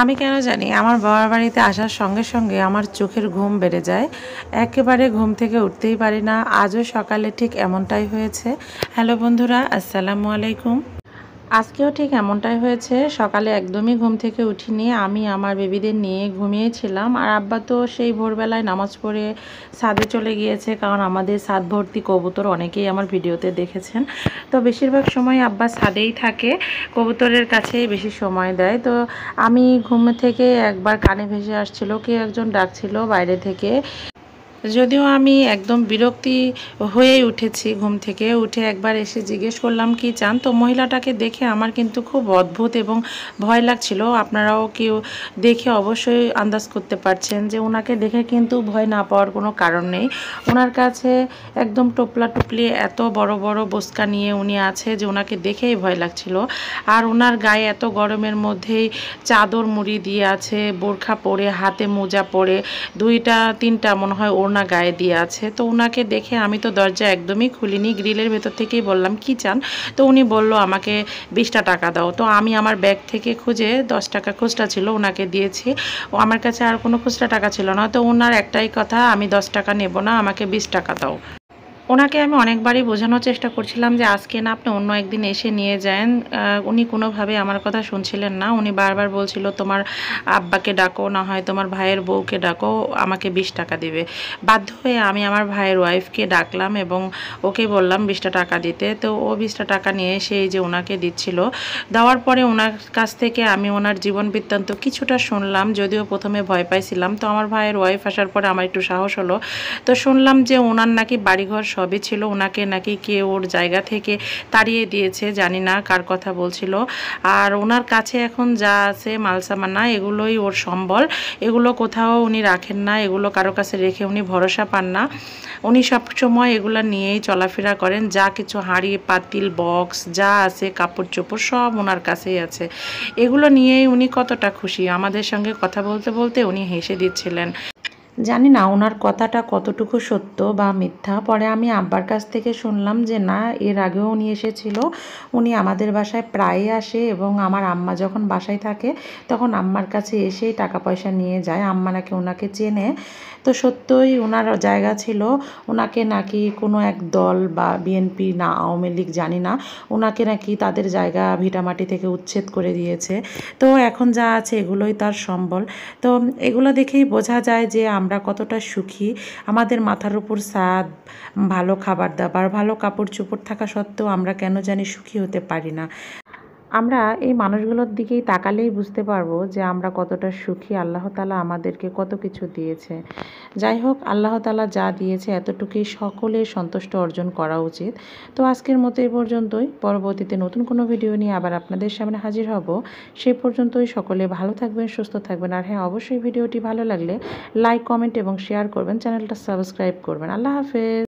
আমি কেন জানি আমার বাবার বাড়িতে আসার সঙ্গে সঙ্গে আমার চোখের ঘুম বেড়ে যায়। একেবারে ঘুম থেকে উঠতেই পারি না। আজও সকালে ঠিক এমনটাই হয়েছে। হ্যালো বন্ধুরা, আসসালামু আলাইকুম। আজকেও ঠিক এমনটাই হয়েছে। সকালে একদমই ঘুম থেকে উঠিনি। আমি আমার বেবিদের নিয়ে ঘুমিয়েছিলাম। আর আব্বা তো সেই ভোরবেলায় নামাজ পড়ে ছাদে চলে গিয়েছে, কারণ আমাদের ছাদ ভর্তি কবুতর, অনেকেই আমার ভিডিওতে দেখেছেন। তো বেশিরভাগ সময় আব্বা ছাদেই থাকে, কবুতরের কাছেই বেশি সময় দেয়। তো আমি ঘুম থেকে একবার কানে ভেসে আসছিল, কেউ একজন ডাকছিল বাইরে থেকে। যদিও আমি একদম বিরক্তি হয়েই উঠেছি, ঘুম থেকে উঠে একবার এসে জিজ্ঞেস করলাম কি চান। তো মহিলাটাকে দেখে আমার কিন্তু খুব অদ্ভুত এবং ভয় লাগছিল। আপনারাও কেউ দেখে অবশ্যই আন্দাজ করতে পারছেন যে ওনাকে দেখে কিন্তু ভয় না পাওয়ার কোনো কারণ নেই। ওনার কাছে একদম টোপলা টুপলি এত বড় বড় বস্কা নিয়ে উনি আছে যে ওনাকে দেখেই ভয় লাগছিল। আর ওনার গায়ে এত গরমের মধ্যেই চাদর মুড়ি দিয়ে আছে, বোরখা পরে, হাতে মোজা পরে, দুইটা তিনটা মনে হয় ওড়না গায়ে দিয়ে আছে। তো ওনাকে দেখে আমি তো দরজা একদমই খুলিনি, গ্রিলের ভেতর থেকেই বললাম কি চান। তো উনি বলল আমাকে 20টা টাকা দাও। তো আমি আমার ব্যাগ থেকে খুঁজে 10 টাকা খুচরা ছিল ওনাকে দিয়েছি। ও আমার কাছে আর কোনো খুচরা টাকা ছিল না। তো ওনার একটাই কথা, আমি 10 টাকা নেব না, আমাকে 20 টাকা দাও। ওনাকে আমি অনেকবারই বোঝানোর চেষ্টা করছিলাম যে আজকে না, আপনি অন্য একদিন এসে নিয়ে যান। উনি কোনোভাবে আমার কথা শুনছিলেন না। উনি বারবার বলছিল তোমার আব্বাকে ডাকো, না হয় তোমার ভাইয়ের বউকে ডাকো, আমাকে 20 টাকা দিবে। বাধ্য হয়ে আমি আমার ভাইয়ের ওয়াইফকে ডাকলাম এবং ওকে বললাম 20টা টাকা দিতে। তো ও 20টা টাকা নিয়ে সেই যে ওনাকে দিচ্ছিল। দেওয়ার পরে ওনার কাছ থেকে আমি ওনার জীবন বৃত্তান্ত কিছুটা শুনলাম, যদিও প্রথমে ভয় পাইছিলাম। তো আমার ভাইয়ের ওয়াইফ আসার পরে আমার একটু সাহস হলো। তো শুনলাম যে ওনার নাকি বাড়িঘর সবই ছিল, ওনাকে নাকি কে ওর জায়গা থেকে তাড়িয়ে দিয়েছে, জানি না কার কথা বলছিল। আর ওনার কাছে এখন যা আছে মালসামানা, এগুলোই ওর সম্বল। এগুলো কোথাও উনি রাখেন না, এগুলো কারো কাছে রেখে উনি ভরসা পান না। উনি সবসময় এগুলো নিয়েই চলাফেরা করেন। যা কিছু হাঁড়ি পাতিল বক্স যা আছে, কাপড় চোপড় সব ওনার কাছেই আছে। এগুলো নিয়েই উনি কতটা খুশি। আমাদের সঙ্গে কথা বলতে বলতে উনি হেসে দিচ্ছিলেন। জানি না ওনার কথাটা কতটুকু সত্য বা মিথ্যা। পরে আমি আব্বার কাছ থেকে শুনলাম যে না, এর আগেও উনি এসেছিল। উনি আমাদের বাসায় প্রায়ই আসে এবং আমার আম্মা যখন বাসায় থাকে তখন আম্মার কাছে এসেই টাকা পয়সা নিয়ে যায়। আম্মা নাকি ওনাকে চেনে। তো সত্যই ওনার জায়গা ছিল। ওনাকে নাকি কোনো এক দল বা বিএনপি না আওয়ামী লীগ জানি না, ওনাকে নাকি তাদের জায়গা ভিটামাটি থেকে উচ্ছেদ করে দিয়েছে। তো এখন যা আছে এগুলোই তার সম্বল। তো এগুলো দেখেই বোঝা যায় যে আমরা কতটা সুখী। আমাদের মাথার উপর ছাদ, ভালো খাবার দাবার, ভালো কাপড় চোপড় থাকা সত্ত্বেও আমরা কেন জানি সুখী হতে পারি না। আমরা এই মানুষগুলোর দিকেই তাকালেই বুঝতে পারবো যে আমরা কতটা সুখী। আল্লাহ তাআলা আমাদেরকে কত কিছু দিয়েছে। যাই হোক, আল্লাহ তাআলা যা দিয়েছে এতটুকুই সকলের সন্তুষ্ট অর্জন করা উচিত। তো আজকের মতো এই পর্যন্তই। পরবর্তীতে নতুন কোনো ভিডিও নিয়ে আবার আপনাদের সামনে হাজির হব। সেই পর্যন্তই সকলে ভালো থাকবেন, সুস্থ থাকবেন। আর হ্যাঁ, অবশ্যই ভিডিওটি ভালো লাগলে লাইক কমেন্ট এবং শেয়ার করবেন, চ্যানেলটা সাবস্ক্রাইব করবেন। আল্লাহ হাফেজ।